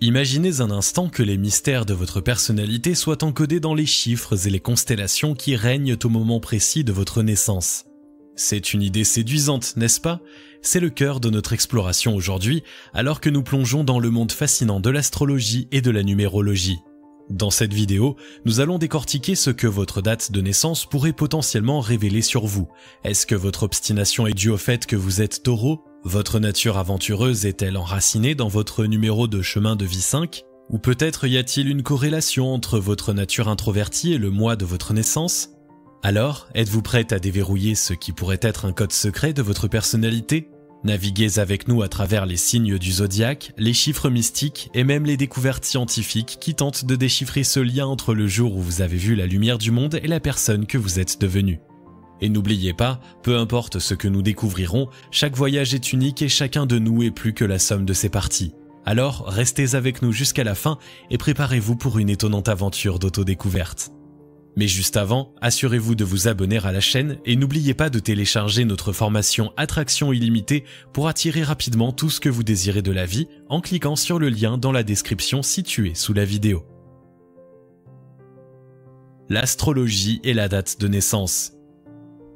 Imaginez un instant que les mystères de votre personnalité soient encodés dans les chiffres et les constellations qui règnent au moment précis de votre naissance. C'est une idée séduisante, n'est-ce pas? C'est le cœur de notre exploration aujourd'hui, alors que nous plongeons dans le monde fascinant de l'astrologie et de la numérologie. Dans cette vidéo, nous allons décortiquer ce que votre date de naissance pourrait potentiellement révéler sur vous. Est-ce que votre obstination est due au fait que vous êtes Taureau? Votre nature aventureuse est-elle enracinée dans votre numéro de chemin de vie 5? Ou peut-être y a-t-il une corrélation entre votre nature introvertie et le mois de votre naissance? Alors, êtes-vous prête à déverrouiller ce qui pourrait être un code secret de votre personnalité? Naviguez avec nous à travers les signes du zodiaque, les chiffres mystiques et même les découvertes scientifiques qui tentent de déchiffrer ce lien entre le jour où vous avez vu la lumière du monde et la personne que vous êtes devenue. Et n'oubliez pas, peu importe ce que nous découvrirons, chaque voyage est unique et chacun de nous est plus que la somme de ses parties. Alors, restez avec nous jusqu'à la fin et préparez-vous pour une étonnante aventure d'autodécouverte. Mais juste avant, assurez-vous de vous abonner à la chaîne et n'oubliez pas de télécharger notre formation Attraction illimitée pour attirer rapidement tout ce que vous désirez de la vie en cliquant sur le lien dans la description située sous la vidéo. L'astrologie et la date de naissance.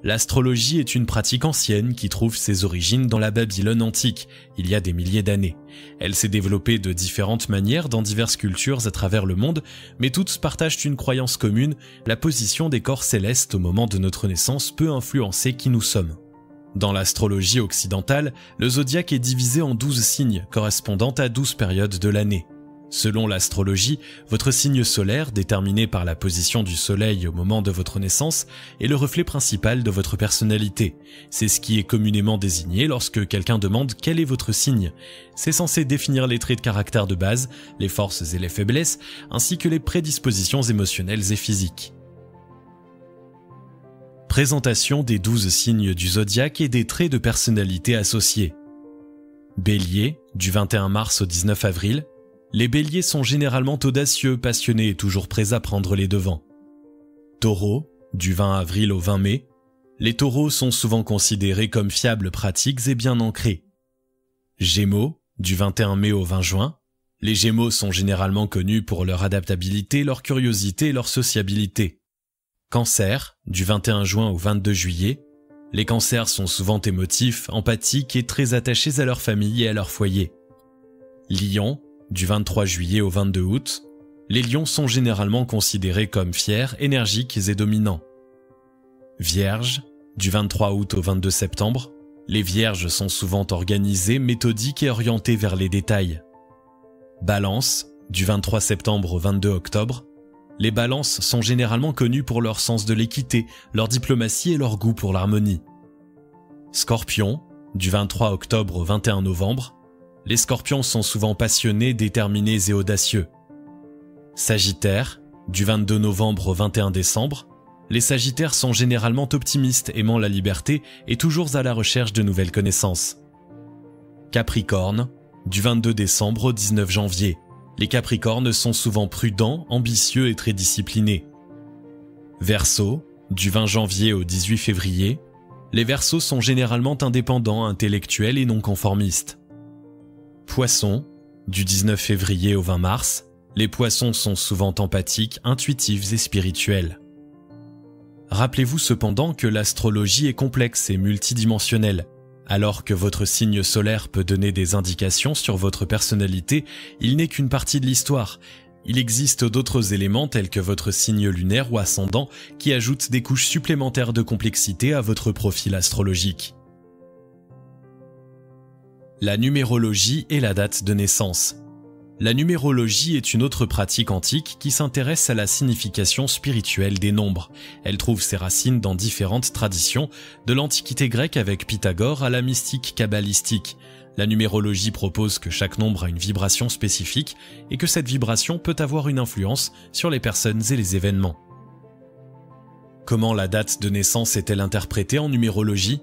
L'astrologie est une pratique ancienne qui trouve ses origines dans la Babylone antique, il y a des milliers d'années. Elle s'est développée de différentes manières dans diverses cultures à travers le monde, mais toutes partagent une croyance commune, la position des corps célestes au moment de notre naissance peut influencer qui nous sommes. Dans l'astrologie occidentale, le zodiaque est divisé en 12 signes, correspondant à 12 périodes de l'année. Selon l'astrologie, votre signe solaire, déterminé par la position du soleil au moment de votre naissance, est le reflet principal de votre personnalité. C'est ce qui est communément désigné lorsque quelqu'un demande quel est votre signe. C'est censé définir les traits de caractère de base, les forces et les faiblesses, ainsi que les prédispositions émotionnelles et physiques. Présentation des 12 signes du zodiaque et des traits de personnalité associés. Bélier, du 21 mars au 19 avril. Les béliers sont généralement audacieux, passionnés et toujours prêts à prendre les devants. Taureau, du 20 avril au 20 mai. Les taureaux sont souvent considérés comme fiables, pratiques et bien ancrés. Gémeaux, du 21 mai au 20 juin. Les gémeaux sont généralement connus pour leur adaptabilité, leur curiosité et leur sociabilité. Cancer, du 21 juin au 22 juillet. Les cancers sont souvent émotifs, empathiques et très attachés à leur famille et à leur foyer. Lion, du 23 juillet au 22 août, les lions sont généralement considérés comme fiers, énergiques et dominants. Vierge, du 23 août au 22 septembre, les vierges sont souvent organisées, méthodiques et orientées vers les détails. Balance, du 23 septembre au 22 octobre, les balances sont généralement connues pour leur sens de l'équité, leur diplomatie et leur goût pour l'harmonie. Scorpion, du 23 octobre au 21 novembre, les scorpions sont souvent passionnés, déterminés et audacieux. Sagittaire, du 22 novembre au 21 décembre, les sagittaires sont généralement optimistes, aimant la liberté et toujours à la recherche de nouvelles connaissances. Capricorne, du 22 décembre au 19 janvier, les capricornes sont souvent prudents, ambitieux et très disciplinés. Verseau, du 20 janvier au 18 février, les Verseaux sont généralement indépendants, intellectuels et non conformistes. Poissons, du 19 février au 20 mars, les poissons sont souvent empathiques, intuitifs et spirituels. Rappelez-vous cependant que l'astrologie est complexe et multidimensionnelle. Alors que votre signe solaire peut donner des indications sur votre personnalité, il n'est qu'une partie de l'histoire. Il existe d'autres éléments tels que votre signe lunaire ou ascendant qui ajoutent des couches supplémentaires de complexité à votre profil astrologique. La numérologie et la date de naissance. La numérologie est une autre pratique antique qui s'intéresse à la signification spirituelle des nombres. Elle trouve ses racines dans différentes traditions, de l'Antiquité grecque avec Pythagore à la mystique kabbalistique. La numérologie propose que chaque nombre a une vibration spécifique et que cette vibration peut avoir une influence sur les personnes et les événements. Comment la date de naissance est-elle interprétée en numérologie ?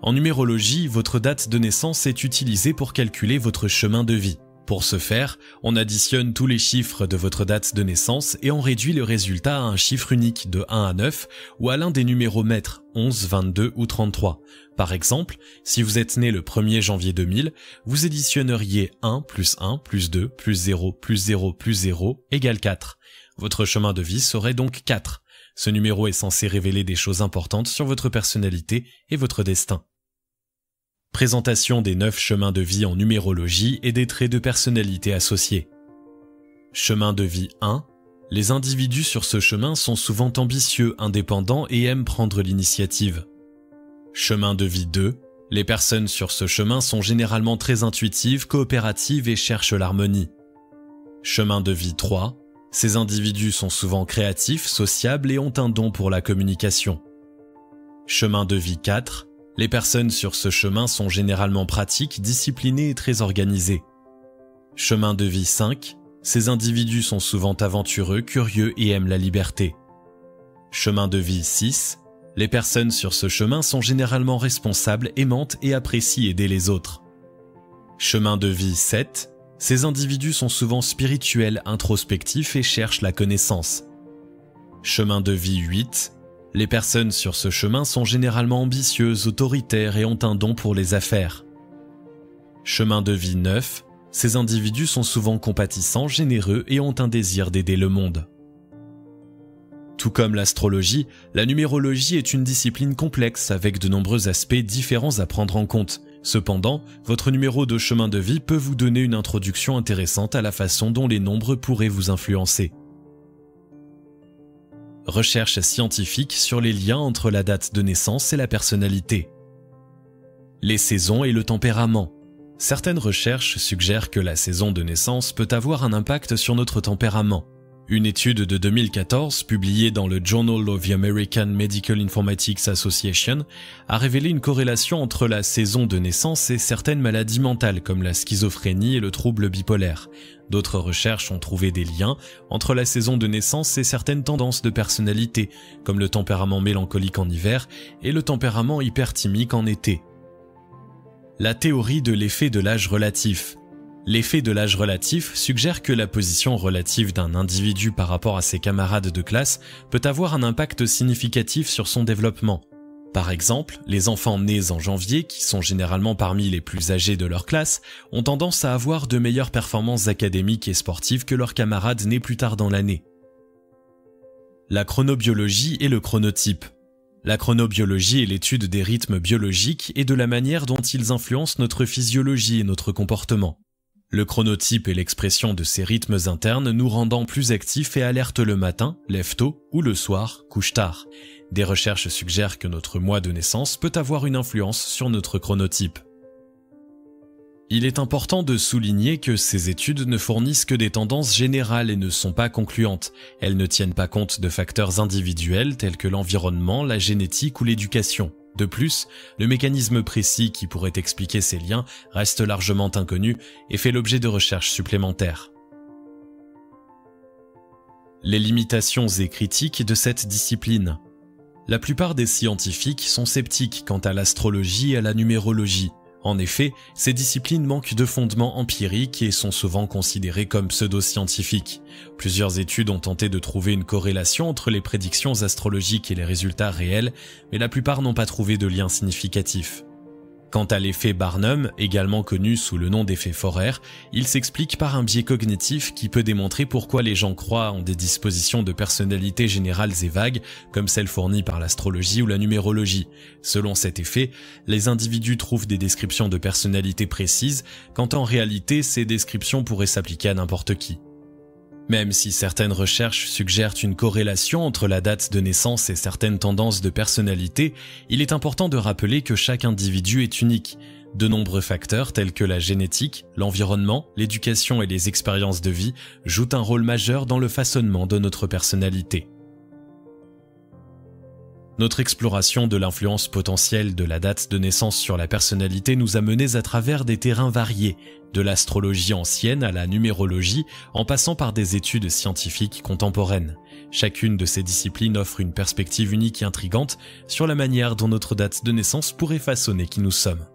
En numérologie, votre date de naissance est utilisée pour calculer votre chemin de vie. Pour ce faire, on additionne tous les chiffres de votre date de naissance et on réduit le résultat à un chiffre unique de 1 à 9 ou à l'un des numéros maîtres 11, 22 ou 33. Par exemple, si vous êtes né le 1er janvier 2000, vous additionneriez 1 plus 1 plus 2 plus 0 plus 0 plus 0 égale 4. Votre chemin de vie serait donc 4. Ce numéro est censé révéler des choses importantes sur votre personnalité et votre destin. Présentation des 9 chemins de vie en numérologie et des traits de personnalité associés. Chemin de vie 1. Les individus sur ce chemin sont souvent ambitieux, indépendants et aiment prendre l'initiative. Chemin de vie 2. Les personnes sur ce chemin sont généralement très intuitives, coopératives et cherchent l'harmonie. Chemin de vie 3. Ces individus sont souvent créatifs, sociables et ont un don pour la communication. Chemin de vie 4. Les personnes sur ce chemin sont généralement pratiques, disciplinées et très organisées. Chemin de vie 5. Ces individus sont souvent aventureux, curieux et aiment la liberté. Chemin de vie 6. Les personnes sur ce chemin sont généralement responsables, aimantes et apprécient aider les autres. Chemin de vie 7. Ces individus sont souvent spirituels, introspectifs et cherchent la connaissance. Chemin de vie 8. Les personnes sur ce chemin sont généralement ambitieuses, autoritaires et ont un don pour les affaires. Chemin de vie 9. Ces individus sont souvent compatissants, généreux et ont un désir d'aider le monde. Tout comme l'astrologie, la numérologie est une discipline complexe avec de nombreux aspects différents à prendre en compte. Cependant, votre numéro de chemin de vie peut vous donner une introduction intéressante à la façon dont les nombres pourraient vous influencer. Recherche scientifique sur les liens entre la date de naissance et la personnalité. Les saisons et le tempérament. Certaines recherches suggèrent que la saison de naissance peut avoir un impact sur notre tempérament. Une étude de 2014, publiée dans le Journal of the American Medical Informatics Association, a révélé une corrélation entre la saison de naissance et certaines maladies mentales comme la schizophrénie et le trouble bipolaire. D'autres recherches ont trouvé des liens entre la saison de naissance et certaines tendances de personnalité, comme le tempérament mélancolique en hiver et le tempérament hyperthymique en été. La théorie de l'effet de l'âge relatif. L'effet de l'âge relatif suggère que la position relative d'un individu par rapport à ses camarades de classe peut avoir un impact significatif sur son développement. Par exemple, les enfants nés en janvier, qui sont généralement parmi les plus âgés de leur classe, ont tendance à avoir de meilleures performances académiques et sportives que leurs camarades nés plus tard dans l'année. La chronobiologie et le chronotype. La chronobiologie est l'étude des rythmes biologiques et de la manière dont ils influencent notre physiologie et notre comportement. Le chronotype est l'expression de ces rythmes internes nous rendant plus actifs et alertes le matin, lève tôt, ou le soir, couche tard. Des recherches suggèrent que notre mois de naissance peut avoir une influence sur notre chronotype. Il est important de souligner que ces études ne fournissent que des tendances générales et ne sont pas concluantes. Elles ne tiennent pas compte de facteurs individuels tels que l'environnement, la génétique ou l'éducation. De plus, le mécanisme précis qui pourrait expliquer ces liens reste largement inconnu et fait l'objet de recherches supplémentaires. Les limitations et critiques de cette discipline. La plupart des scientifiques sont sceptiques quant à l'astrologie et à la numérologie. En effet, ces disciplines manquent de fondements empiriques et sont souvent considérées comme pseudo-scientifiques. Plusieurs études ont tenté de trouver une corrélation entre les prédictions astrologiques et les résultats réels, mais la plupart n'ont pas trouvé de lien significatif. Quant à l'effet Barnum, également connu sous le nom d'effet Forer, il s'explique par un biais cognitif qui peut démontrer pourquoi les gens croient en des dispositions de personnalité générales et vagues, comme celles fournies par l'astrologie ou la numérologie. Selon cet effet, les individus trouvent des descriptions de personnalité précises, quand en réalité ces descriptions pourraient s'appliquer à n'importe qui. Même si certaines recherches suggèrent une corrélation entre la date de naissance et certaines tendances de personnalité, il est important de rappeler que chaque individu est unique. De nombreux facteurs tels que la génétique, l'environnement, l'éducation et les expériences de vie jouent un rôle majeur dans le façonnement de notre personnalité. Notre exploration de l'influence potentielle de la date de naissance sur la personnalité nous a menés à travers des terrains variés, de l'astrologie ancienne à la numérologie, en passant par des études scientifiques contemporaines. Chacune de ces disciplines offre une perspective unique et intrigante sur la manière dont notre date de naissance pourrait façonner qui nous sommes.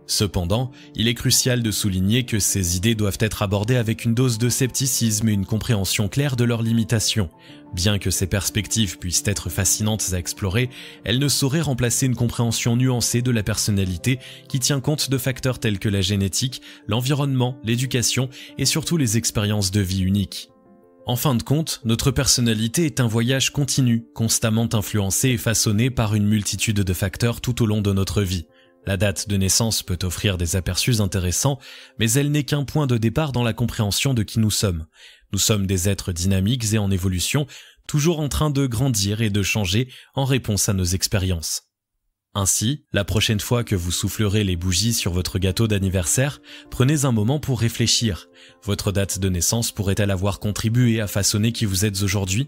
Cependant, il est crucial de souligner que ces idées doivent être abordées avec une dose de scepticisme et une compréhension claire de leurs limitations. Bien que ces perspectives puissent être fascinantes à explorer, elles ne sauraient remplacer une compréhension nuancée de la personnalité qui tient compte de facteurs tels que la génétique, l'environnement, l'éducation et surtout les expériences de vie uniques. En fin de compte, notre personnalité est un voyage continu, constamment influencé et façonné par une multitude de facteurs tout au long de notre vie. La date de naissance peut offrir des aperçus intéressants, mais elle n'est qu'un point de départ dans la compréhension de qui nous sommes. Nous sommes des êtres dynamiques et en évolution, toujours en train de grandir et de changer en réponse à nos expériences. Ainsi, la prochaine fois que vous soufflerez les bougies sur votre gâteau d'anniversaire, prenez un moment pour réfléchir. Votre date de naissance pourrait-elle avoir contribué à façonner qui vous êtes aujourd'hui ?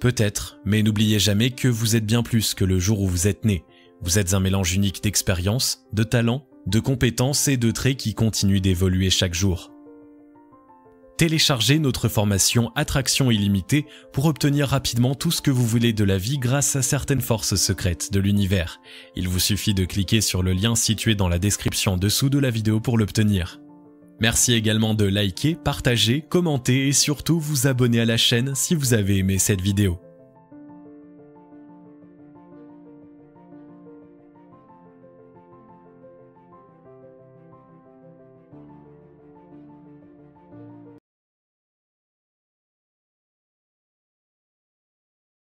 Peut-être, mais n'oubliez jamais que vous êtes bien plus que le jour où vous êtes né. Vous êtes un mélange unique d'expériences, de talents, de compétences et de traits qui continuent d'évoluer chaque jour. Téléchargez notre formation Attraction illimitée pour obtenir rapidement tout ce que vous voulez de la vie grâce à certaines forces secrètes de l'univers. Il vous suffit de cliquer sur le lien situé dans la description dessous de la vidéo pour l'obtenir. Merci également de liker, partager, commenter et surtout vous abonner à la chaîne si vous avez aimé cette vidéo.